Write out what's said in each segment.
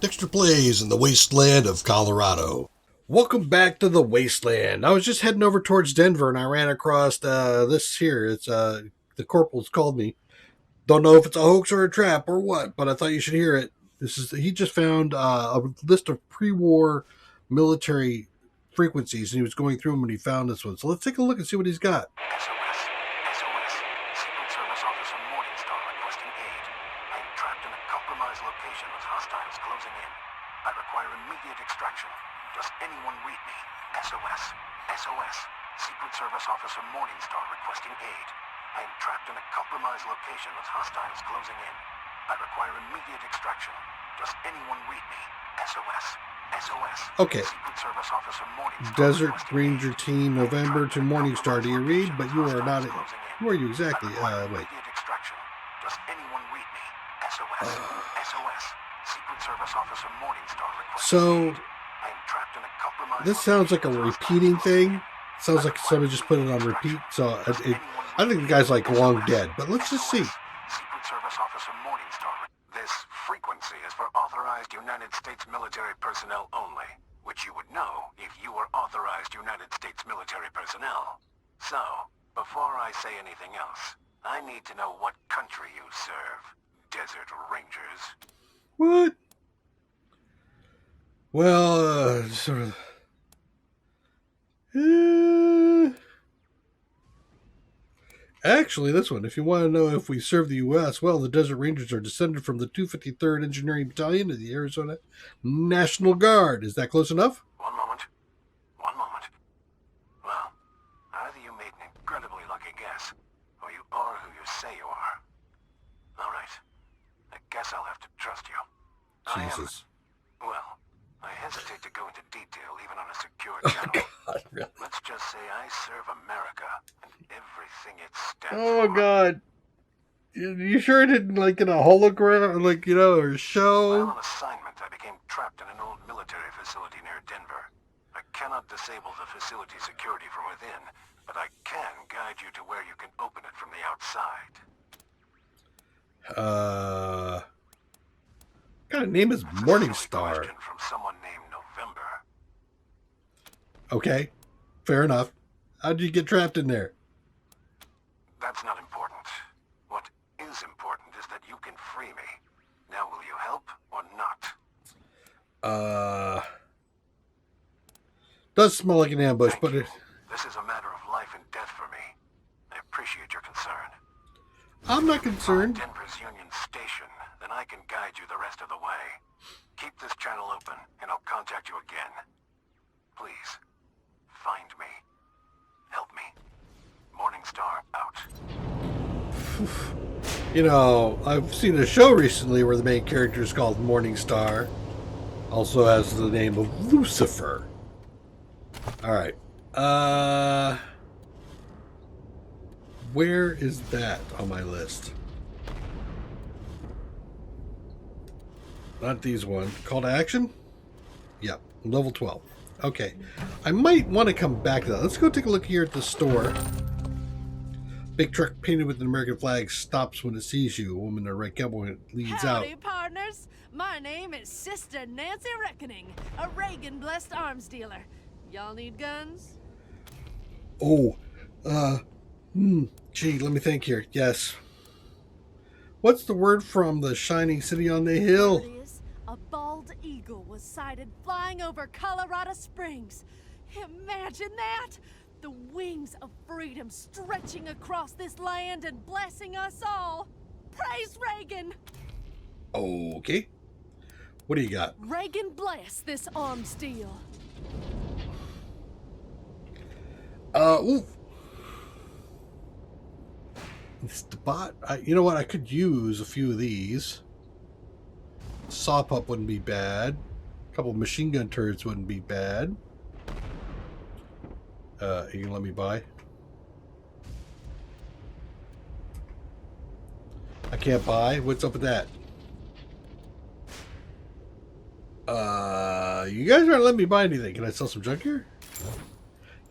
Dexter plays in the Wasteland of Colorado. Welcome back to the Wasteland. I was just heading over towards Denver and I ran across this here. It's the corporal's called me. Don't know if it's a hoax or a trap or what, but I thought you should hear it. He just found a list of pre-war military frequencies and he was going through them and he found this one. So let's take a look and see what he's got. SOS. Secret Service Officer Morningstar requesting aid. I am trapped in a compromised location with hostiles closing in. I require immediate extraction. Does anyone read me? SOS. SOS. Secret Service Officer Morningstar requesting aid. I am trapped in a compromised location with hostiles closing in. I require immediate extraction. Does anyone read me? SOS. SOS. Okay. Secret Service Officer Morningstar Desert requesting Ranger aid. Team, November to Morningstar. Do you read? But you are not. Who are you exactly? Wait. Immediate extraction. Does anyone read me? SOS. SOS. Secret Service Officer Morningstar requesting So aid. I am trapped in a compromised this sounds like a location with repeating hostiles closing thing. in. Sounds like somebody just put it on repeat. So I think the guy's like long dead. But let's just see. Secret Service Officer Morningstar. This frequency is for authorized United States military personnel only, which you would know if you were authorized United States military personnel. So, before I say anything else, I need to know what country you serve, Desert Rangers. What? Well, sort of. Actually, this one. If you want to know if we serve the U.S., well, the Desert Rangers are descended from the 253rd Engineering Battalion of the Arizona National Guard. Is that close enough? One moment. One moment. Well, either you made an incredibly lucky guess, or you are who you say you are. All right. I guess I'll have to trust you. Jesus. Well, I hesitate to go into detail even on a secure channel. God, really? Let's just say I serve America and everything it stands Oh, for. God. You sure it didn't, like, in a hologram, like, or a While show? on assignment, I became trapped in an old military facility near Denver. I cannot disable the facility security from within, but I can guide you to where you can open it from the outside. What kind of name is That's a silly Morningstar? question from someone named November. Okay, fair enough. How did you get trapped in there? That's not important. What is important is that you can free me. Now will you help or not? Does smell like an ambush, Thank but you. This is a matter of life and death for me. I appreciate your concern. I'm not If you can concerned. find Denver's Union Station, then I can guide you the rest of the way. Keep this channel open, and I'll contact you again. Please, find me. Help me. Morningstar out. I've seen a show recently where the main character is called Morningstar. Also has the name of Lucifer. Alright. Where is that on my list? Not these one. Call to action? Yep. Level 12. Okay. I might want to come back to that. Let's go take a look here at the store. Big truck painted with an American flag stops when it sees you. A woman in a red cowboy leads out. Howdy, partners. My name is Sister Nancy Reckoning, a Reagan-blessed arms dealer. Y'all need guns? Oh, gee, let me think here. Yes. What's the word from the shining city on the hill? It is. A bald eagle was sighted flying over Colorado Springs. Imagine that! The wings of freedom stretching across this land and blessing us all. Praise Reagan! Okay. What do you got? Reagan bless this arms deal. Ooh. It's the bot. You know what? I could use a few of these. Saw pup wouldn't be bad. A couple of machine gun turrets wouldn't be bad. You can let me buy? I can't buy? What's up with that? You guys aren't letting me buy anything. Can I sell some junk here?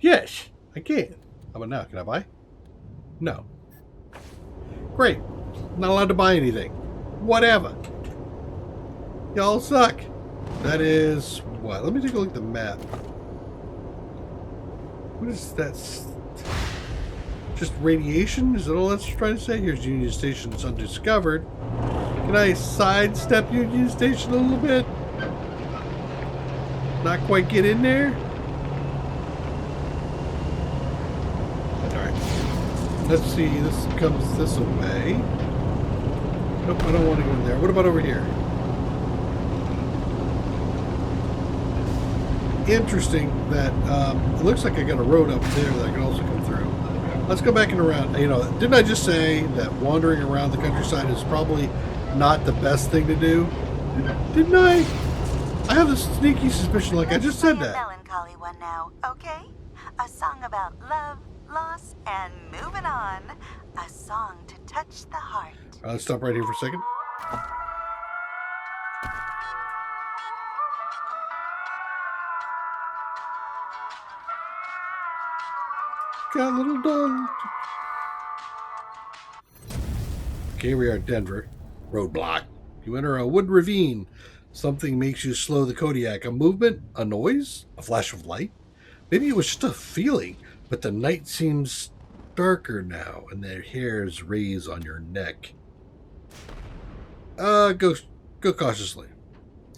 Yes, I can. How about now? Can I buy? No. Great. Not allowed to buy anything. Whatever. Y'all suck. That is what? Let me take a look at the map. What is that? Just radiation? Is that all that's trying to say? Here's Union Station. It's undiscovered. Can I sidestep Union Station a little bit? Not quite get in there? Alright. Let's see. This comes this way. Nope, I don't want to go in there. What about over here? Interesting that it looks like I got a road up there that I can also come through. Let's go back and around. You know, didn't I just say that wandering around the countryside is probably not the best thing to do? Didn't I? I have a sneaky suspicion like I just said that. A melancholy one now, okay? A song about love, loss, and moving on. A song to touch the heart. Let's stop right here for a second. Got a little dog. Okay, we are at Denver. Roadblock. You enter a wood ravine. Something makes you slow the Kodiak. A movement? A noise? A flash of light? Maybe it was just a feeling, but the night seems darker now, and the hairs raise on your neck. Go cautiously.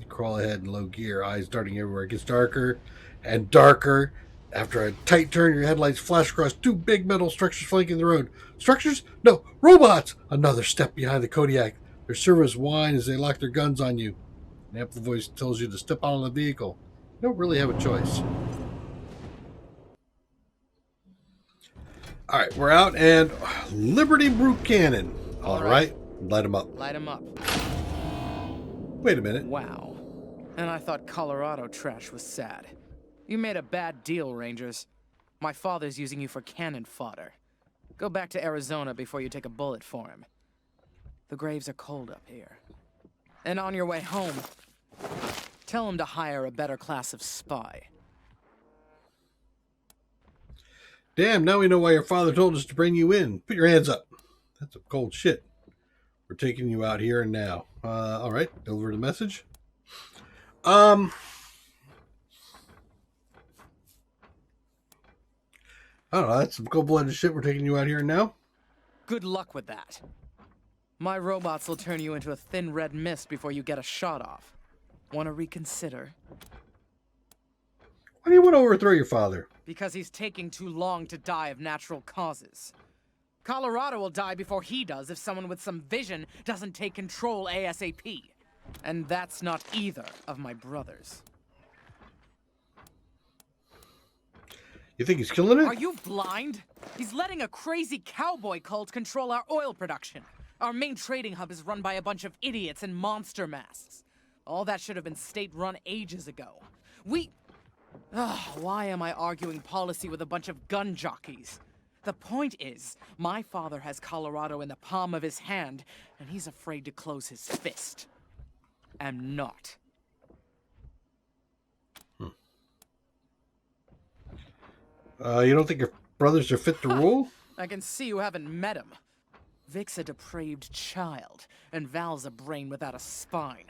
You crawl ahead in low gear, eyes darting everywhere. It gets darker and darker. After a tight turn, your headlights flash across two big metal structures flanking the road. Structures? No, robots! Another step behind the Kodiak. Their servos whine as they lock their guns on you. An amplified voice tells you to step out of the vehicle. You don't really have a choice. Alright, we're out, and Liberty Brew Cannon. Alright, light them up. Light them up. Wait a minute. Wow. And I thought Colorado trash was sad. You made a bad deal, Rangers. My father's using you for cannon fodder. Go back to Arizona before you take a bullet for him. The graves are cold up here. And on your way home, tell him to hire a better class of spy. Damn, now we know why your father told us to bring you in. Put your hands up. That's some cold shit. We're taking you out here and now. Alright, deliver the message. I don't know, that's some cold-blooded shit. We're taking you out here and now. Good luck with that. My robots will turn you into a thin red mist before you get a shot off. Want to reconsider? Why do you want to overthrow your father? Because he's taking too long to die of natural causes. Colorado will die before he does if someone with some vision doesn't take control ASAP. And that's not either of my brothers. You think he's killing it? Are you blind? He's letting a crazy cowboy cult control our oil production. Our main trading hub is run by a bunch of idiots in monster masks. All that should have been state-run ages ago. Why am I arguing policy with a bunch of gun jockeys? The point is, my father has Colorado in the palm of his hand, and he's afraid to close his fist. I'm not. You don't think your brothers are fit to rule? I can see you haven't met him. Vic's a depraved child, and Val's a brain without a spine.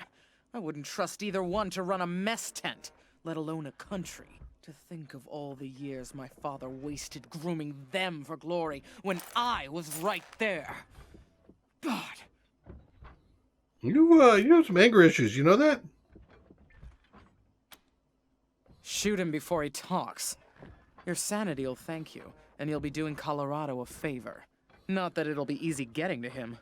I wouldn't trust either one to run a mess tent, let alone a country. To think of all the years my father wasted grooming them for glory when I was right there. God. You have some anger issues, you know that? Shoot him before he talks. Your sanity'll thank you, and you'll be doing Colorado a favor. Not that it'll be easy getting to him.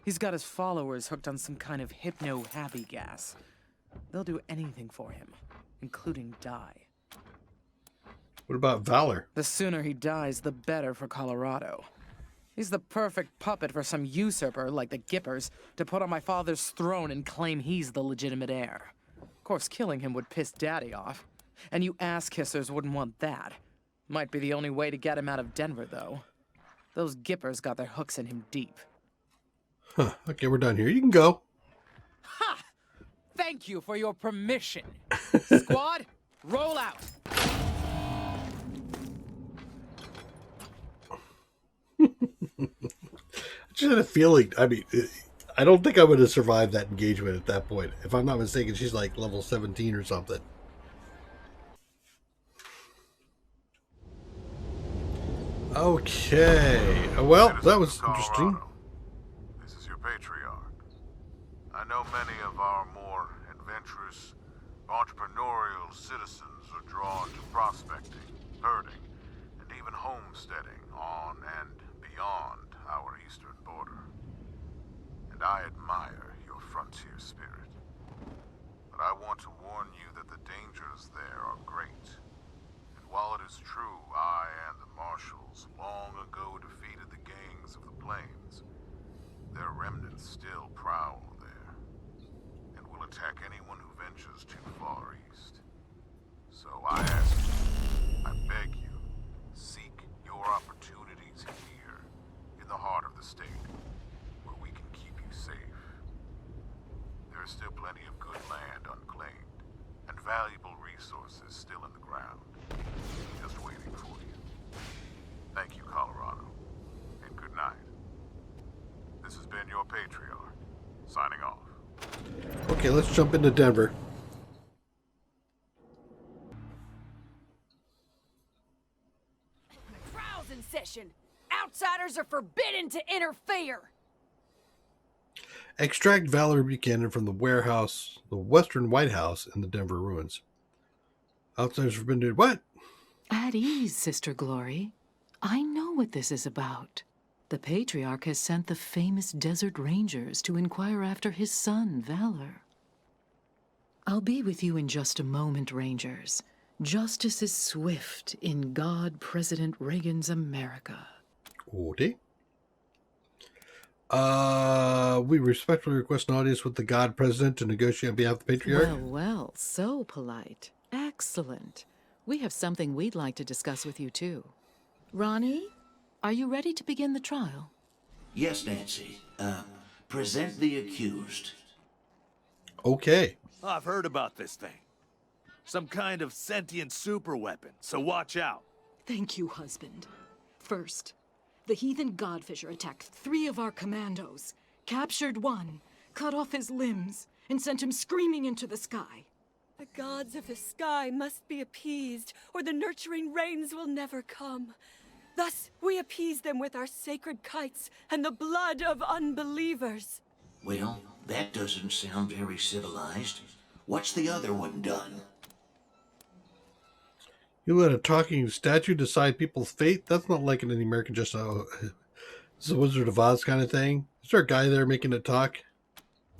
He's got his followers hooked on some kind of hypno-happy gas. They'll do anything for him, including die. What about Valor? The sooner he dies, the better for Colorado. He's the perfect puppet for some usurper, like the Gippers, to put on my father's throne and claim he's the legitimate heir. Of course, killing him would piss Daddy off. And you ass-kissers wouldn't want that. Might be the only way to get him out of Denver, though. Those Gippers got their hooks in him deep. Huh. Okay, we're done here. You can go. Ha! Thank you for your permission. Squad, roll out. I just had a feeling. I mean, I don't think I would have survived that engagement at that point. If I'm not mistaken, she's like level 17 or something. Okay. Well, that was interesting. This is your patriarch. I know many of our more adventurous, entrepreneurial citizens are drawn to prospecting, herding, and even homesteading on and beyond our eastern border. And I admire your frontier spirit. But I want to warn you that the dangers there are great. And while it is true I and the marshals long ago defeated the gangs of the plains, their remnants still prowl there, and will attack anyone who ventures too far east. So I ask you, I beg you, seek your opportunities here, in the heart of the state, where we can keep you safe. There is still plenty of good land unclaimed, and valuable resources still in the ground, just waiting for you. Thank you, Colorado, and good night. This has been your Patriarch, signing off. Okay, let's jump into Denver. Trials in session. Outsiders are forbidden to interfere. Extract Valerie Buchanan from the warehouse, the Western White House in the Denver ruins. Outsiders forbidden to what? At ease, Sister Glory. I know what this is about. The Patriarch has sent the famous Desert Rangers to inquire after his son, Valor. I'll be with you in just a moment, Rangers. Justice is swift in God President Reagan's America. Okay. We respectfully request an audience with the God President to negotiate on behalf of the Patriarch. Well, well, so polite. Excellent. We have something we'd like to discuss with you, too. Ronnie, are you ready to begin the trial? Yes, Nancy. Present the accused. Okay. I've heard about this thing. Some kind of sentient superweapon, so watch out. Thank you, husband. First, the heathen Godfisher attacked 3 of our commandos, captured 1, cut off his limbs, and sent him screaming into the sky. The gods of the sky must be appeased, or the nurturing rains will never come. Thus, we appease them with our sacred kites and the blood of unbelievers. Well, that doesn't sound very civilized. What's the other one done? You let a talking statue decide people's fate? That's not like in any American just it's a Wizard of Oz kind of thing. Is there a guy there making it talk?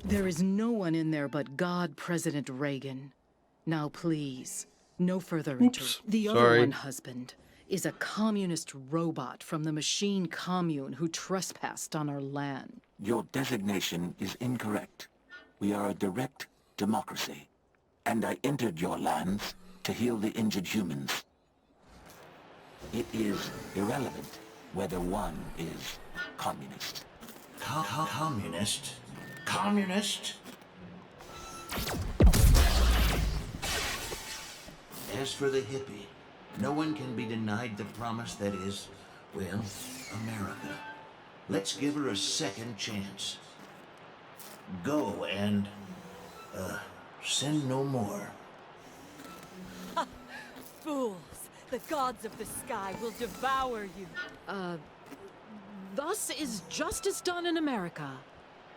There is no one in there but God President Reagan. Now, please, no further Oops, The sorry. other one, husband, is a communist robot from the machine commune who trespassed on our land. Your designation is incorrect. We are a direct democracy, and I entered your lands to heal the injured humans. It is irrelevant whether one is communist. Communist? Communist? As for the hippie, no one can be denied the promise that is, well, America. Let's give her a second chance. Go and, send no more. Fools! The gods of the sky will devour you. Thus is justice done in America.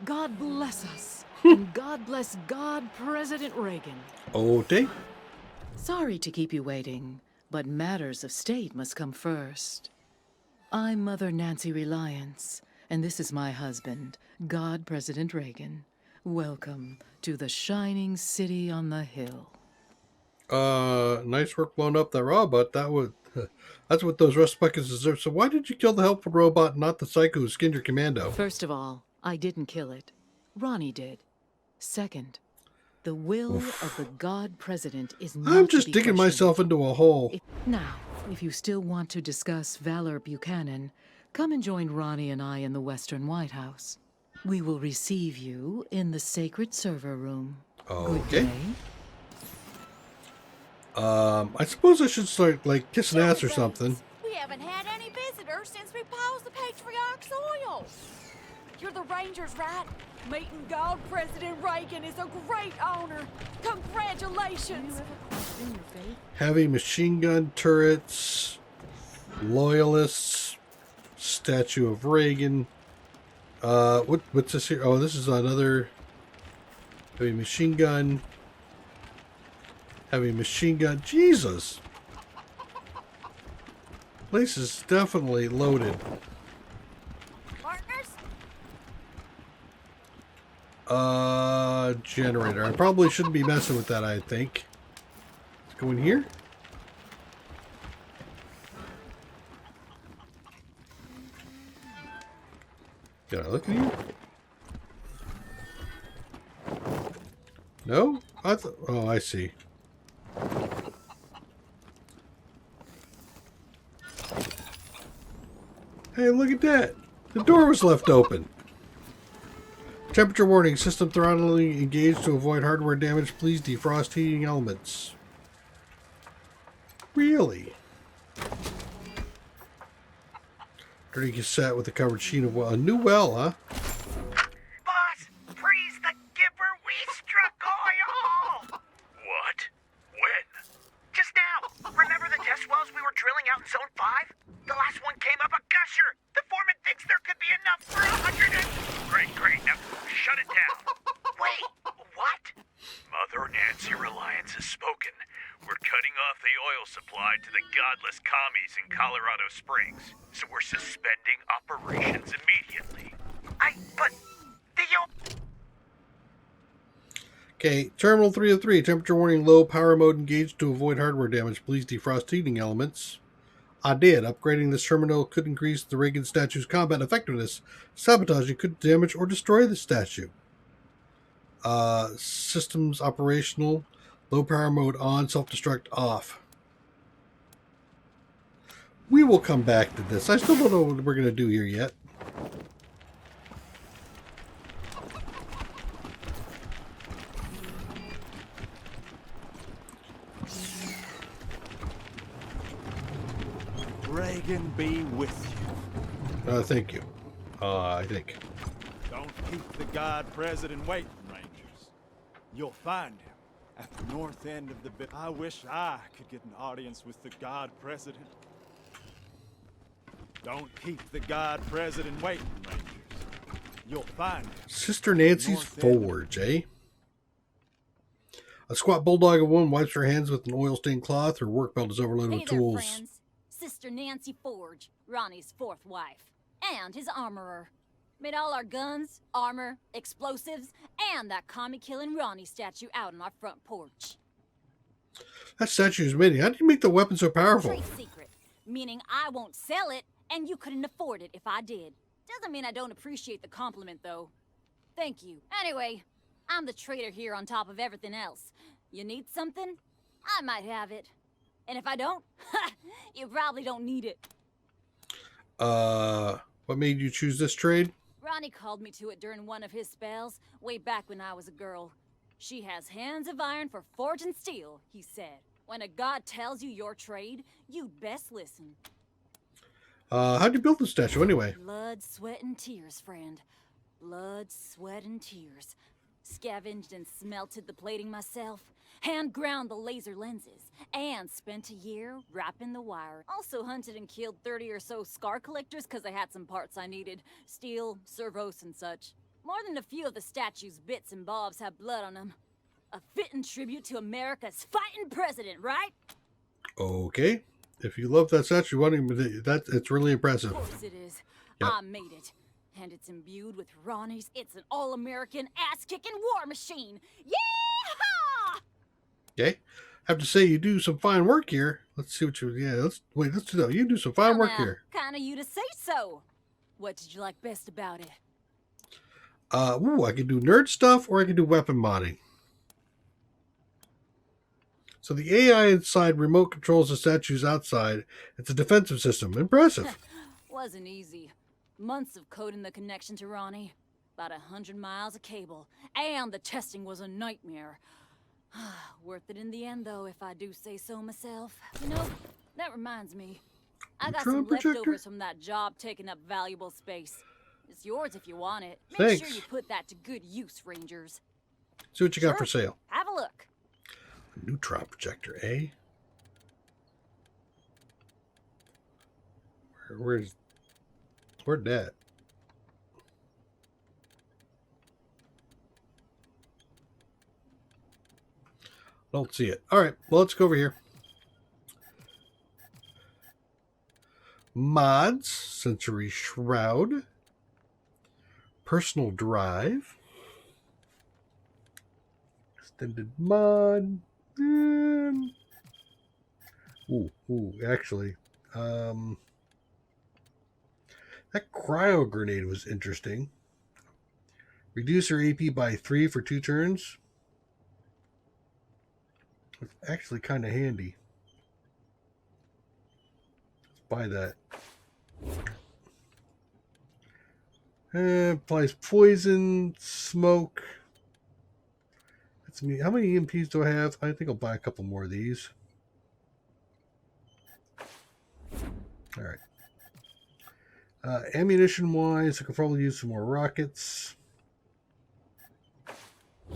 God bless us. And God bless God President Reagan. Okay. Sorry to keep you waiting, but matters of state must come first. I'm Mother Nancy Reliance, and this is my husband, God President Reagan. Welcome to the shining city on the hill. Nice work blowing up that robot. That's what those rust buckets deserve. So why did you kill the helpful robot, not the psycho who skinned your commando? First of all, I didn't kill it. Ronnie did. Second, the will of the God President is not I'm just to be digging questioned. myself into a hole. Now, if you still want to discuss Valor Buchanan, come and join Ronnie and I in the Western White House. We will receive you in the sacred server room. Good Okay. day. I suppose I should start, like, kissing ass or something. We haven't had any visitors since we paused the Patriarch's oil. You're the Rangers, right? Meeting God President Reagan is a great honor. Congratulations. Heavy machine gun turrets, loyalists, statue of Reagan. What's this here? Oh, this is another heavy machine gun. Heavy machine gun. Jesus. Place is definitely loaded. Generator. I probably shouldn't be messing with that, I think. Let's go in here. Can I look in here? No? Oh, I see. Hey, look at that. The door was left open. Temperature warning. System throttling engaged to avoid hardware damage. Please defrost heating elements. Really? Dirty cassette with a covered sheet of well. A new well, huh? Boss, freeze the Gipper. We struck oil. What? When? Just now. Remember the test wells we were drilling out in Zone 5? The last one came up a gusher. The foreman thinks there could be enough for 100 and... Great. Now, shut it down. Wait, what? Mother Nancy Reliance has spoken. We're cutting off the oil supply to the godless commies in Colorado Springs. So we're suspending operations immediately. But... Okay, Terminal 303. Temperature warning low. Power mode engaged to avoid hardware damage. Please defrost heating elements. I did. Upgrading this terminal could increase the Reagan statue's combat effectiveness. Sabotaging could damage or destroy the statue. Systems operational. Low power mode on. Self-destruct off. We will come back to this. I still don't know what we're going to do here yet. Reagan be with you. Thank you. I think. Don't keep the God President waiting, Rangers. You'll find him at the north end of the bit. I wish I could get an audience with the God President. Don't keep the God President waiting, Rangers. You'll find him. Sister Nancy's Forge, eh? A squat bulldog of one wipes her hands with an oil-stained cloth. Her work belt is overloaded with tools. There, friends. Sister Nancy Forge, Ronnie's fourth wife, and his armorer. Made all our guns, armor, explosives, and that commie-killing Ronnie statue out on our front porch. That statue is amazing. How did you make the weapon so powerful? Trade secret, meaning I won't sell it, and you couldn't afford it if I did. Doesn't mean I don't appreciate the compliment, though. Thank you. Anyway, I'm the trader here on top of everything else. You need something? I might have it. And if I don't, you probably don't need it. What made you choose this trade? Ronnie called me to it during one of his spells, way back when I was a girl. She has hands of iron for forging steel, he said. When a god tells you your trade, you'd best listen. How'd you build the statue anyway? Blood, sweat, and tears, friend. Blood, sweat, and tears. Scavenged and smelted the plating myself. Hand ground the laser lenses, and spent a year wrapping the wire. Also hunted and killed 30 or so scar collectors because I had some parts I needed. Steel, servos, and such. More than a few of the statue's bits and bobs have blood on them. A fitting tribute to America's fighting president, right? Okay. If you love that statue, it's really impressive. Of course it is. Yep. I made it. And it's imbued with Ronnie's. It's an all-American ass-kicking war machine. Yeehaw! Okay. I have to say you do some fine work here. Let's see what you... Yeah, let's do that. You do some fine work here. Kinda you to say so. What did you like best about it? I can do nerd stuff or I can do weapon modding. So the AI inside remote controls the statues outside. It's a defensive system. Impressive. Wasn't easy. Months of coding the connection to Ronnie. About 100 miles of cable. And the testing was a nightmare. Worth it in the end, though, if I do say so myself. You know, that reminds me. I got some leftovers from that job taking up valuable space. It's yours if you want it. Make Thanks. sure you put that to good use, Rangers. See what you got for sale. Have a look. Neutron projector, eh? Where'd that? Don't see it. All right, well, let's go over here. Mods, Sensory Shroud, Personal Drive, Extended Mod. Actually, that cryo grenade was interesting. Reduce your AP by 3 for 2 turns. It's actually kind of handy. Let's buy that. Applies poison, smoke. That's me. How many EMPs do I have? I think I'll buy a couple more of these. All right. Ammunition wise, I could probably use some more rockets. I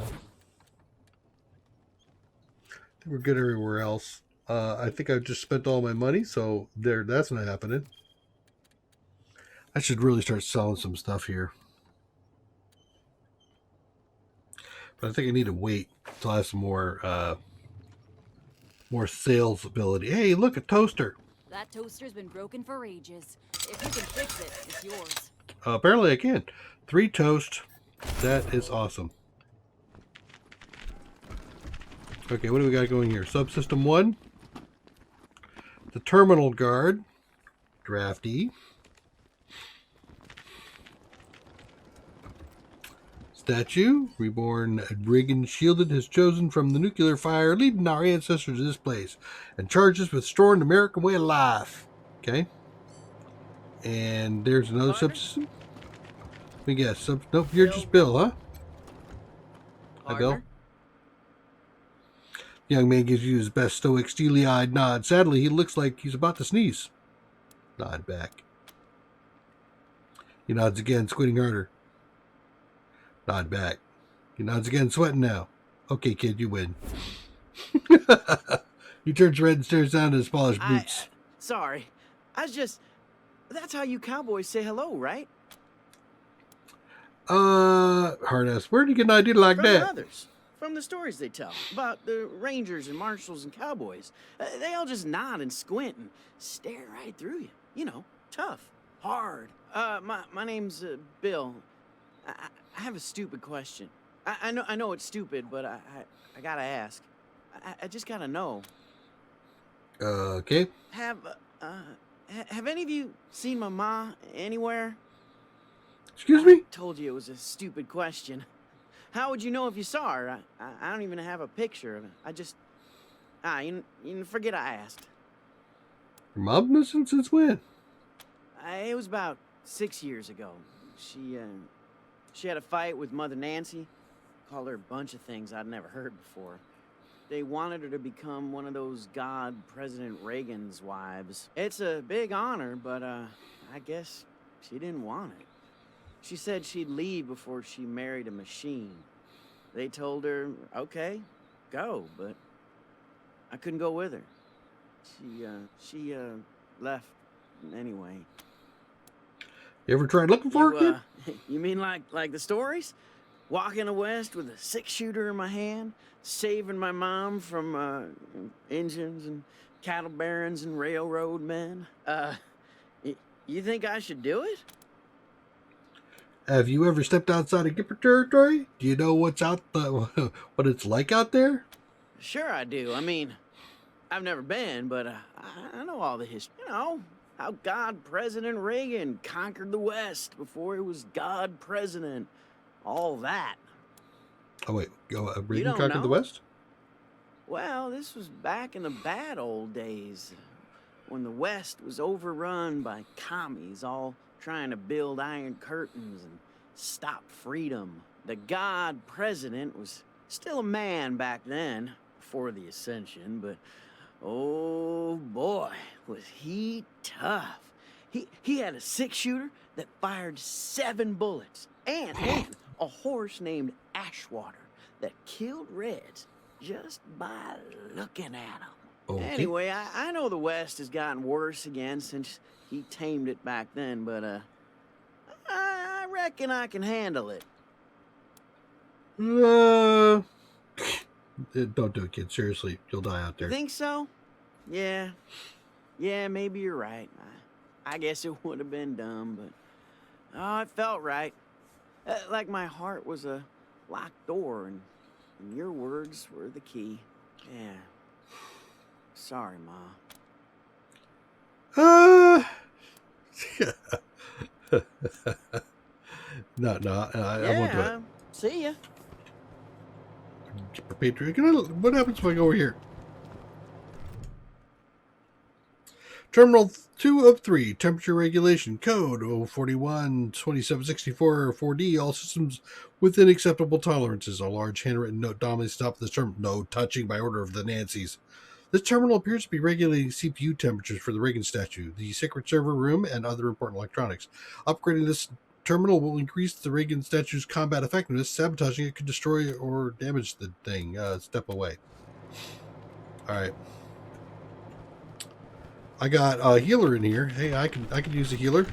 think we're good everywhere else. I think I just spent all my money, so that's not happening. I should really start selling some stuff here. But I think I need to wait until I have some more sales ability. Hey, look, a toaster. That toaster's been broken for ages. If you can fix it, it's yours. Apparently I can. 3 toast. That is awesome. Okay, what do we got going here? Subsystem 1. The Terminal Guard. Drafty. Statue. Reborn Reagan shielded has chosen from the nuclear fire, leading our ancestors to this place, and charges with restoring the American way of life. Okay. And there's another subsystem. We guess. Nope, you're just Bill, huh? Hi, Bill. The young man gives you his best stoic, steely-eyed nod. Sadly, he looks like he's about to sneeze. Nod back. He nods again, squinting harder. Nod back. He nods again, sweating now. Okay, kid, you win. He turns red and stares down at his polished boots. Sorry. That's how you cowboys say hello, right? Hard-ass. Where'd you get an idea like that? From others. From the stories they tell about the rangers and marshals and cowboys. They all just nod and squint and stare right through you. You know, tough, hard. My name's Bill. I have a stupid question. I know it's stupid, but I gotta ask. I just gotta know. Okay. Have any of you seen my ma anywhere? Excuse me? I told you it was a stupid question. How would you know if you saw her? I don't even have a picture of her. You forget I asked. Your mom missing since when? It was about 6 years ago. She had a fight with Mother Nancy. Called her a bunch of things I'd never heard before. They wanted her to become one of those God President Reagan's wives. It's a big honor, but I guess she didn't want it. She said she'd leave before she married a machine. They told her, okay, go, but I couldn't go with her. She left anyway. You ever tried looking for her, kid? You mean like the stories? Walking the West with a 6-shooter in my hand, saving my mom from engines and cattle barons and railroad men. You think I should do it? Have you ever stepped outside of Gipper territory? Do you know what it's like out there? Sure I do. I mean, I've never been, but I know all the history. You know, how God President Reagan conquered the West before he was God President. All that. Oh, wait. Reagan conquered the West? Well, this was back in the bad old days, when the West was overrun by commies all trying to build iron curtains and stop freedom. The God President was still a man back then, before the ascension, but oh boy, was he tough. He had a 6-shooter that fired 7 bullets, and a horse named Ashwater that killed Reds just by looking at him. Okay. Anyway, I know the West has gotten worse again since he tamed it back then, but I reckon I can handle it. Don't do it, kid. Seriously, you'll die out there. Think so? Yeah, maybe you're right. I guess it would have been dumb, but it felt right. Like my heart was a locked door, and your words were the key. Yeah. Sorry, Ma. No, I won't do it. See ya. Patriot. What happens if I go over here? Terminal 2 of 3, temperature regulation, code 041-2764-4D, all systems within acceptable tolerances. A large handwritten note dominantly stopped this term. No touching by order of the Nancys. This terminal appears to be regulating CPU temperatures for the Reagan statue, the secret server room, and other important electronics. Upgrading this terminal will increase the Reagan statue's combat effectiveness. Sabotaging it could destroy or damage the thing. Step away. Alright. I got a healer in here. Hey, I can use a healer.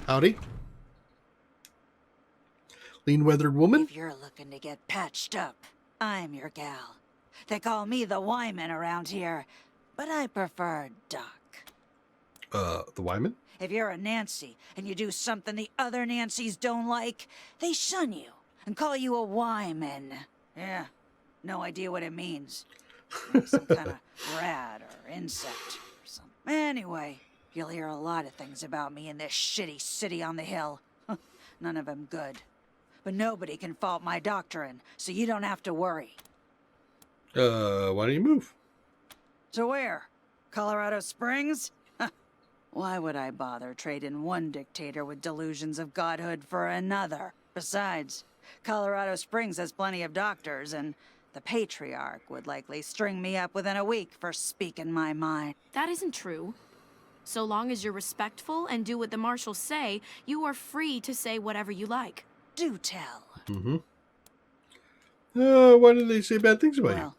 Howdy. Lean weathered woman. If you're looking to get patched up, I'm your gal. They call me the Wyman around here, but I prefer Doc. The Wyman? If you're a Nancy and you do something the other Nancys don't like, they shun you and call you a Wyman. Yeah, no idea what it means. Like some kind of rat or insect or something. Anyway, you'll hear a lot of things about me in this shitty city on the hill. None of them good. But nobody can fault my doctrine, so you don't have to worry. Why don't you move? To where? Colorado Springs? Why would I bother trading one dictator with delusions of godhood for another? Besides, Colorado Springs has plenty of doctors, and the Patriarch would likely string me up within a week for speaking my mind. That isn't true. So long as you're respectful and do what the marshals say, you are free to say whatever you like. Do tell. Mm-hmm. Why did they say bad things about you?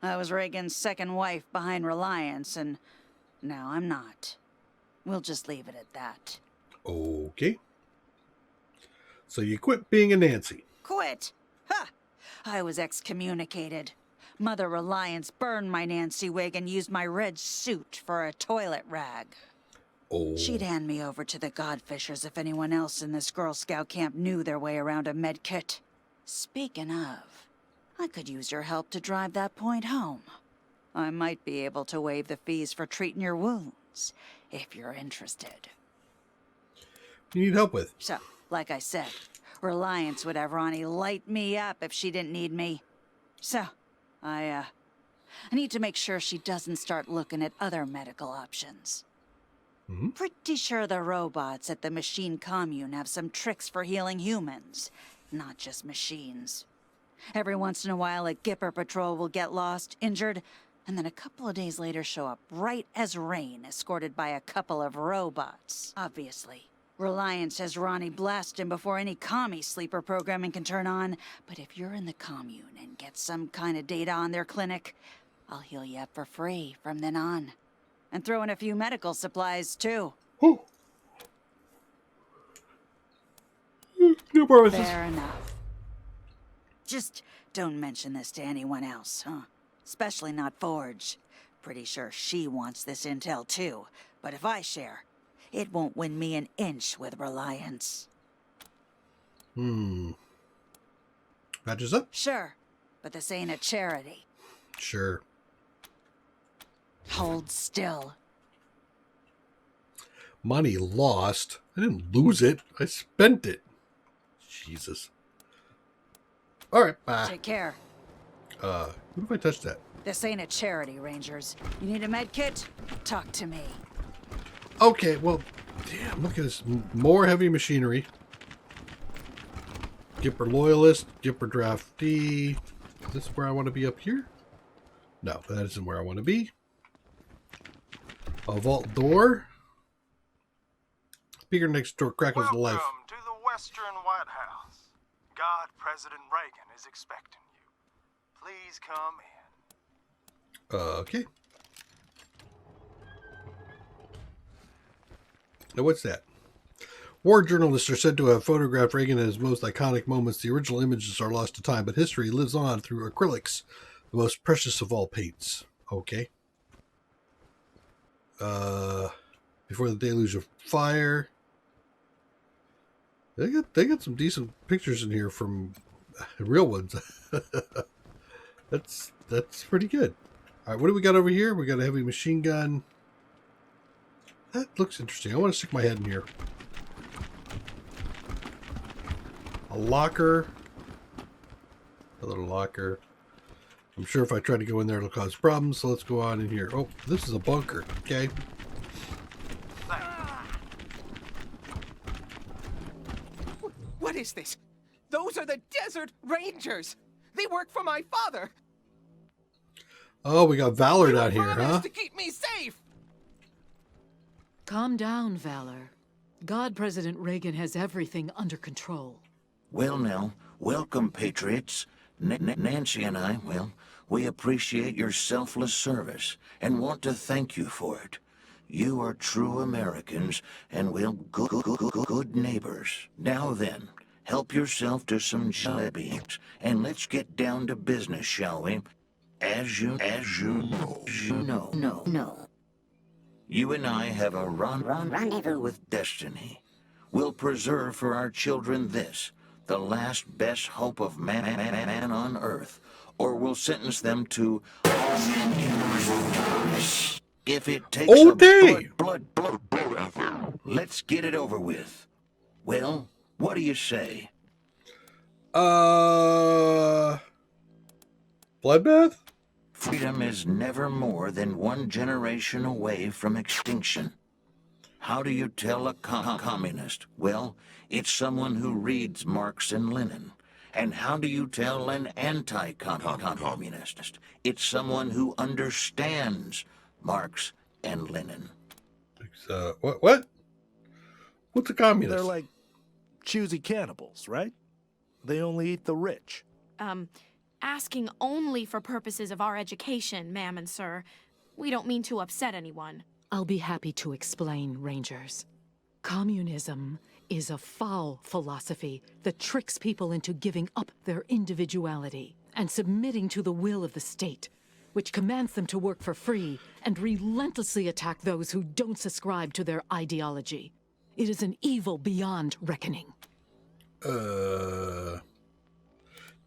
I was Reagan's second wife behind Reliance, and now I'm not. We'll just leave it at that. Okay. So you quit being a Nancy. Quit? Ha! I was excommunicated. Mother Reliance burned my Nancy wig and used my red suit for a toilet rag. Oh. She'd hand me over to the Godfishers if anyone else in this Girl Scout camp knew their way around a medkit. Speaking of, I could use your help to drive that point home. I might be able to waive the fees for treating your wounds, if you're interested. You need help with? So, like I said, Reliance would have Ronnie light me up if she didn't need me. So, I need to make sure she doesn't start looking at other medical options. Mm-hmm. Pretty sure the robots at the machine commune have some tricks for healing humans, not just machines. Every once in a while, a Gipper patrol will get lost, injured, and then a couple of days later show up right as rain, escorted by a couple of robots. Obviously, Reliance has Ronnie blast him before any commie sleeper programming can turn on, but if you're in the commune and get some kind of data on their clinic, I'll heal you up for free from then on. And throw in a few medical supplies, too. Oh. No promises. Fair enough. Just don't mention this to anyone else, huh? Especially not Forge. Pretty sure she wants this intel, too. But if I share, it won't win me an inch with Reliance. Matches up? Sure, but this ain't a charity. Sure. Hold still. Money lost. I didn't lose it. I spent it. Jesus. Alright, bye. Take care. What if I touch that? This ain't a charity, Rangers. You need a med kit? Talk to me. Okay, well, damn, look at this. More heavy machinery. Gipper Loyalist, Gipper Draftee. Is this where I want to be up here? No, that isn't where I want to be. A vault door. speaker next door crackles to life. Welcome to the Western White House. God President Reagan is expecting you. Please come in. Okay. Now, what's that? War journalists are said to have photographed Reagan at his most iconic moments. The original images are lost to time, but history lives on through acrylics, the most precious of all paints. Okay. Before the deluge of fire. They got some decent pictures in here from real ones. That's pretty good. All right, what do we got over here? We got a heavy machine gun. That looks interesting. I want to stick my head in here. A locker. Another locker. I'm sure if I try to go in there, it'll cause problems. So let's go on in here. Oh, this is a bunker. Okay. What is this? Those are the Desert Rangers. They work for my father. Oh, we got Valor down here, huh? To keep me safe. Calm down, Valor. God President Reagan has everything under control. Well, now, welcome, patriots. Nancy and I, well, we appreciate your selfless service and want to thank you for it. You are true Americans and, well, good neighbors. Now then, help yourself to some jelly and let's get down to business, shall we? As you know. You and I have a rendezvous with destiny. We'll preserve for our children this, the last best hope of man on earth, or we'll sentence them to if it takes blood. Let's get it over with. Well, what do you say? Bloodbath? Freedom is never more than one generation away from extinction. How do you tell a communist? Well, it's someone who reads Marx and Lenin. And how do you tell an anti-communist? It's someone who understands Marx and Lenin. What? What's a communist? They're like choosy cannibals, right? They only eat the rich. Asking only for purposes of our education, ma'am and sir. We don't mean to upset anyone. I'll be happy to explain, Rangers. Communism is a foul philosophy that tricks people into giving up their individuality and submitting to the will of the state, which commands them to work for free and relentlessly attack those who don't subscribe to their ideology. It is an evil beyond reckoning.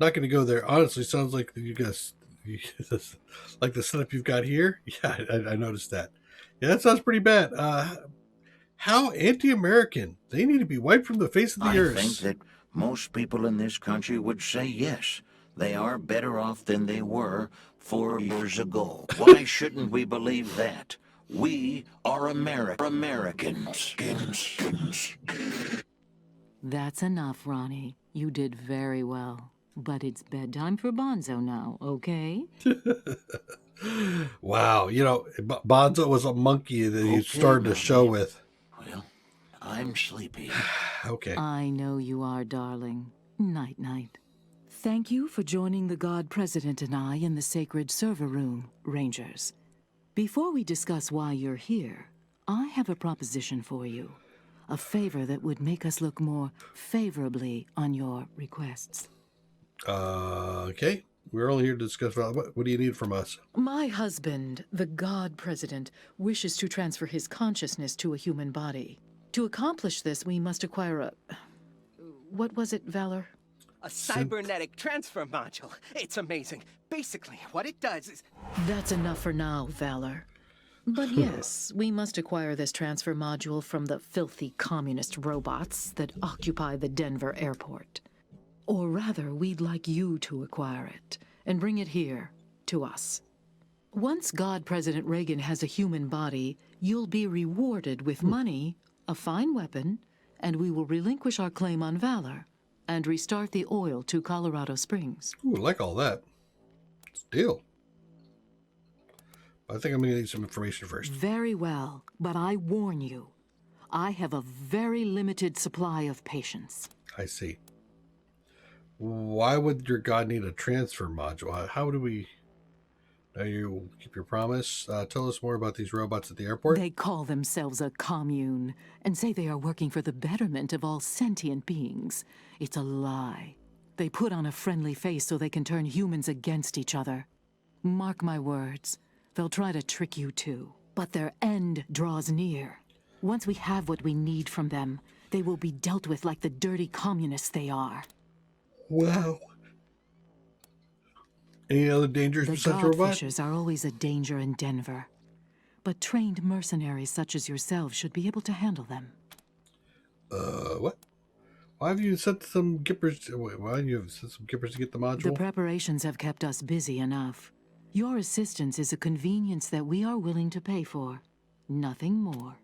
Not going to go there. Honestly, sounds like you guys, like the setup you've got here. Yeah, I noticed that. Yeah, that sounds pretty bad. How anti-American. They need to be wiped from the face of the earth. I think that most people in this country would say yes. They are better off than they were 4 years ago. Why shouldn't we believe that? We are Americans. That's enough, Ronnie. You did very well. But it's bedtime for Bonzo now, okay? Wow, Bonzo was a monkey that he started the show with. Well, I'm sleepy. Okay. I know you are, darling. Night-night. Thank you for joining the God President and I in the sacred server room, Rangers. Before we discuss why you're here, I have a proposition for you. A favor that would make us look more favorably on your requests. Okay. We're only here to discuss what do you need from us? My husband, the God President, wishes to transfer his consciousness to a human body. To accomplish this, we must acquire a... What was it, Valor? A cybernetic transfer module. It's amazing. Basically, what it does is... That's enough for now, Valor. But yes, we must acquire this transfer module from the filthy communist robots that occupy the Denver airport. Or rather, we'd like you to acquire it and bring it here, to us. Once God President Reagan has a human body, you'll be rewarded with money, a fine weapon, and we will relinquish our claim on Valor and restart the oil to Colorado Springs. Ooh, I like all that. It's a deal. I think I'm going to need some information first. Very well, but I warn you. I have a very limited supply of patience. I see. Why would your god need a transfer module? How do we... Now you keep your promise. Tell us more about these robots at the airport. They call themselves a commune and say they are working for the betterment of all sentient beings. It's a lie. They put on a friendly face so they can turn humans against each other. Mark my words, they'll try to trick you too. But their end draws near. Once we have what we need from them, they will be dealt with like the dirty communists they are. Wow. Any other dangers besides robots? The godfishers are always a danger in Denver. But trained mercenaries such as yourselves should be able to handle them. What? Why have you sent some gippers? Why have you sent some gippers to get the module? The preparations have kept us busy enough. Your assistance is a convenience that we are willing to pay for. Nothing more.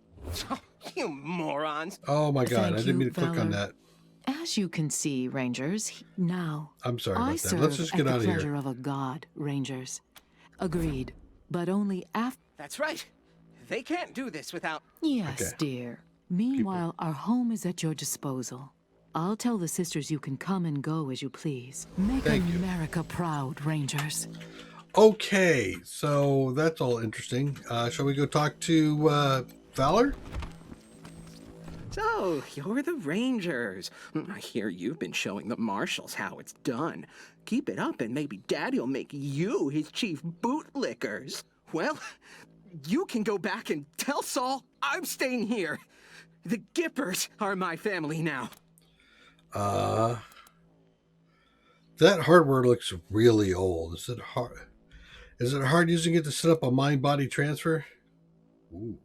You morons! Oh my god, Thank I didn't mean to you, click on Valor. that. As you can see, Rangers, now I'm sorry I about that. serve Let's just get at out the of pleasure here. of a god, Rangers. Agreed, but only after. That's right. They can't do this without... Yes, Okay. dear. Meanwhile, our home is at your disposal. I'll tell the sisters you can come and go as you please. Make Thank you. America proud, Rangers. Okay, so that's all interesting. Shall we go talk to Valor? So, you're the Rangers. I hear you've been showing the Marshals how it's done. Keep it up and maybe Daddy'll make you his chief bootlickers. Well, you can go back and tell Saul I'm staying here. The Gippers are my family now. That hardware looks really old. Is it hard? Is it hard using it to set up a mind-body transfer? Ooh.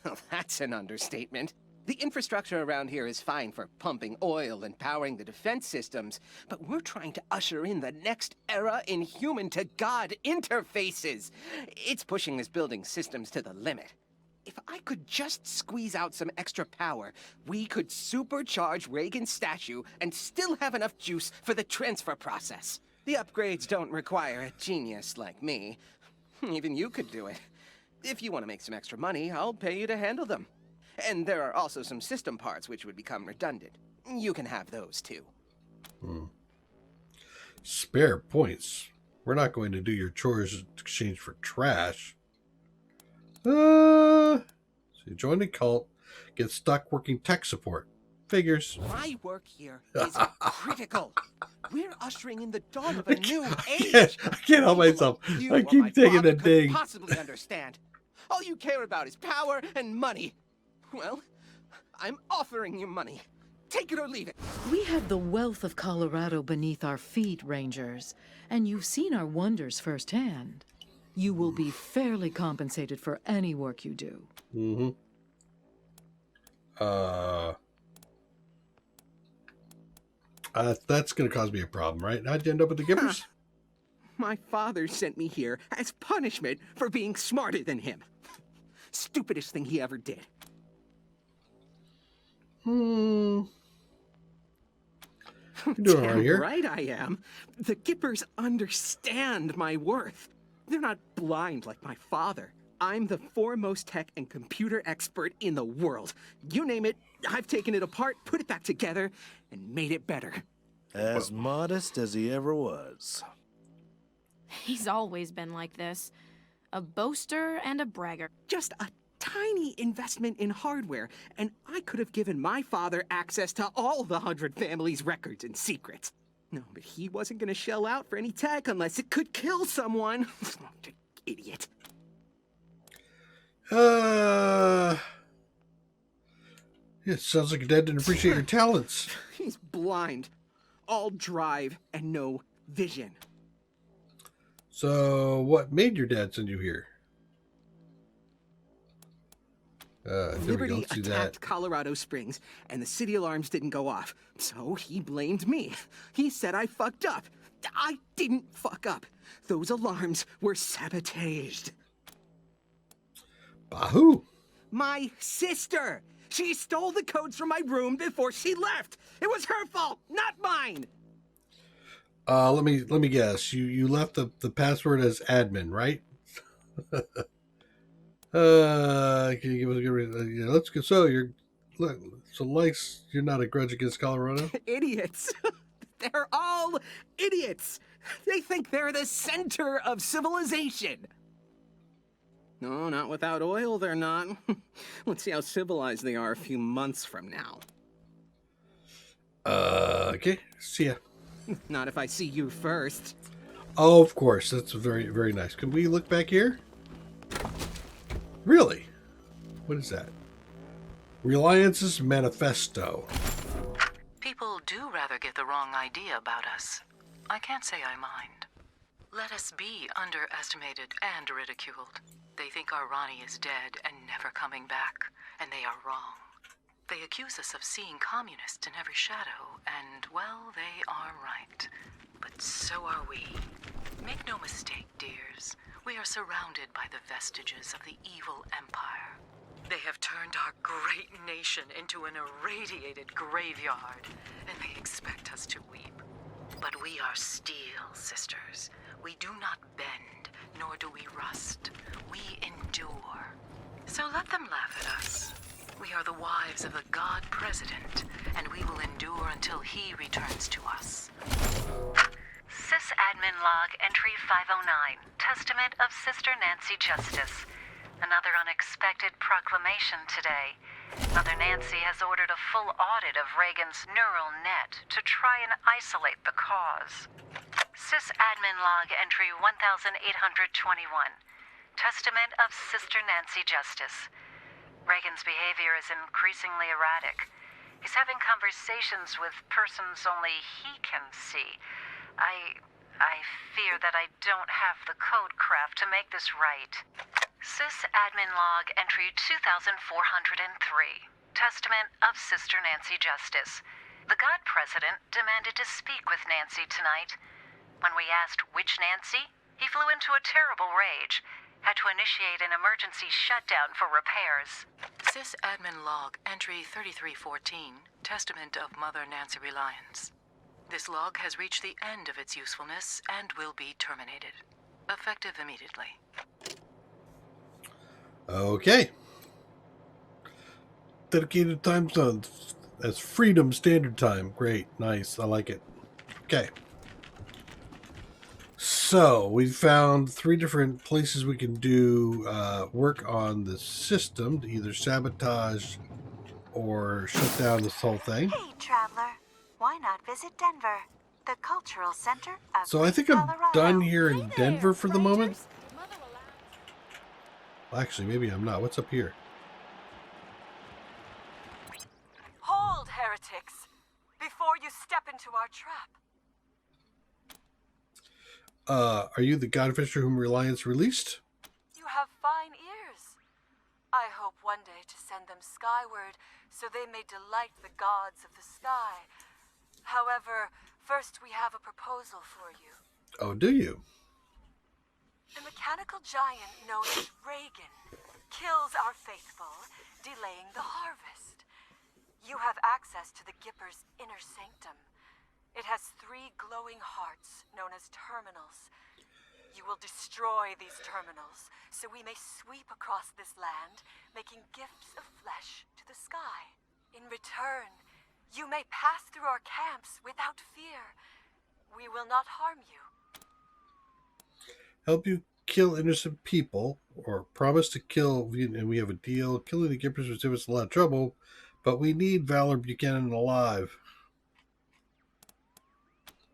Well, that's an understatement. The infrastructure around here is fine for pumping oil and powering the defense systems, but we're trying to usher in the next era in human-to-God interfaces. It's pushing this building's systems to the limit. If I could just squeeze out some extra power, we could supercharge Reagan's statue and still have enough juice for the transfer process. The upgrades don't require a genius like me. Even you could do it. If you want to make some extra money, I'll pay you to handle them. And there are also some system parts which would become redundant. You can have those too. Spare points. We're not going to do your chores in exchange for trash. So you join the cult, get stuck working tech support. Figures. My work here is critical. We're ushering in the dawn of a new age. I can't help myself. You I or keep my taking father a couldn't dig. possibly understand. All you care about is power and money. Well, I'm offering you money. Take it or leave it. We have the wealth of Colorado beneath our feet, Rangers, and you've seen our wonders firsthand. You will be fairly compensated for any work you do. Mm-hmm. That's going to cause me a problem, right? How'd you end up with the Gippers? My father sent me here as punishment for being smarter than him. Stupidest thing he ever did. You're doing all right Damn here. right I am. The Gippers understand my worth. They're not blind like my father. I'm the foremost tech and computer expert in the world. You name it, I've taken it apart, put it back together, and made it better. As modest as he ever was. He's always been like this. A boaster and a bragger. Just a tiny investment in hardware, and I could have given my father access to all the 100 family's records and secrets. No, but he wasn't gonna shell out for any tech unless it could kill someone. Idiot. Yeah, sounds like your dad didn't appreciate your talents. He's blind. All drive and no vision. So, what made your dad send you here? There we Liberty go. See attacked that? Colorado Springs, and the city alarms didn't go off. So he blamed me. He said I fucked up. I didn't fuck up. Those alarms were sabotaged. By who? My sister! She stole the codes from my room before she left! It was her fault, not mine! Let me guess. You left the password as admin, right? Can you give us a good reason? Yeah, let's go. So you're not a grudge against Colorado? Idiots. They're all idiots. They think they're the center of civilization. No, not without oil, they're not. Let's see how civilized they are a few months from now. Okay. See ya. Not if I see you first. Oh, of course. That's very, very nice. Can we look back here? Really? What is that? Reliance's Manifesto. People do rather get the wrong idea about us. I can't say I mind. Let us be underestimated and ridiculed. They think our Ronnie is dead and never coming back, and they are wrong. They accuse us of seeing communists in every shadow, and, well, they are right. But so are we. Make no mistake, dears. We are surrounded by the vestiges of the evil empire. They have turned our great nation into an irradiated graveyard, and they expect us to weep. But we are steel, sisters. We do not bend, nor do we rust. We endure. So let them laugh at us. We are the wives of the God President, and we will endure until he returns to us. Sys-admin log entry 509, Testament of Sister Nancy Justice. Another unexpected proclamation today. Mother Nancy has ordered a full audit of Reagan's neural net to try and isolate the cause. Sys-admin log entry 1821, Testament of Sister Nancy Justice. Reagan's behavior is increasingly erratic. He's having conversations with persons only he can see. I fear that I don't have the code craft to make this right. Sys-admin log entry 2403, Testament of Sister Nancy Justice. The God President demanded to speak with Nancy tonight. When we asked which Nancy, he flew into a terrible rage. Had to initiate an emergency shutdown for repairs. Sys-admin log entry 3314, Testament of Mother Nancy Reliance. This log has reached the end of its usefulness and will be terminated. Effective immediately. Okay. Dedicated time zone. That's Freedom Standard Time. Great. Nice. I like it. Okay. So, we found 3 different places we can do work on the system to either sabotage or shut down this whole thing. Hey, traveler. Why not visit Denver, the cultural center of So I think Colorado. I'm done here in Denver for the moment. Well, actually, maybe I'm not. What's up here? Hold, heretics, before you step into our trap. Are you the Godfisher whom Reliance released? You have fine ears. I hope one day to send them skyward so they may delight the gods of the sky. However, first we have a proposal for you. Oh, do you? The mechanical giant known as Reagan kills our faithful, delaying the harvest. You have access to the Gipper's inner sanctum. It has 3 glowing hearts known as terminals. You will destroy these terminals so we may sweep across this land, making gifts of flesh to the sky. In return, you may pass through our camps without fear. We will not harm you. Help you kill innocent people, or promise to kill, and we have a deal. Killing the Gippers would save us a lot of trouble, but we need Valor Buchanan alive.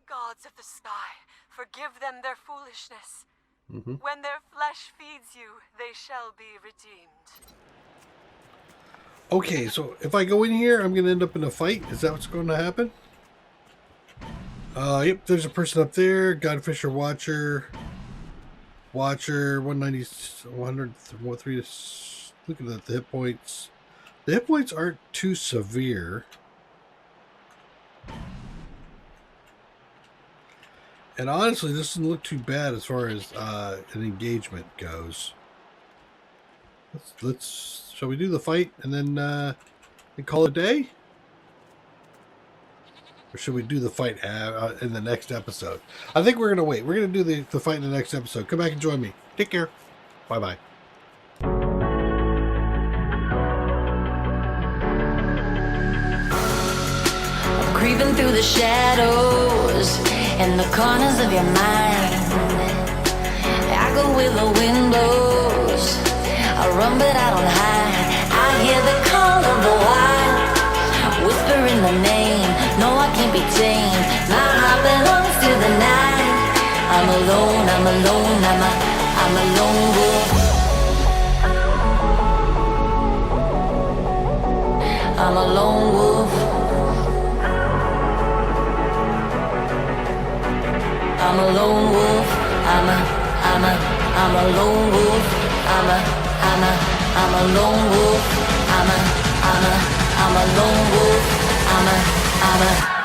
Gods of the sky, forgive them their foolishness. Mm-hmm. When their flesh feeds you, they shall be redeemed. Okay, so if I go in here, I'm going to end up in a fight. Is that what's going to happen? Yep, there's a person up there. Godfisher Watcher. Watcher, 190, 103. Look at the hit points. The hit points aren't too severe. And honestly, this doesn't look too bad as far as an engagement goes. Shall we do the fight and then we call it a day? Or should we do the fight in the next episode? I think we're going to wait. We're going to do the fight in the next episode. Come back and join me. Take care. Bye-bye. creeping through the shadows in the corners of your mind. I go where the wind blows, I run but I don't hide. I hear the call of the wild, whispering the name. No, I can't be tamed. My heart belongs to the night. I'm alone, I'm alone, I'm a lone wolf. I'm a lone wolf. I'm a lone wolf. I'm a lone wolf. I'm a lone wolf. I'm a lone wolf. I'm a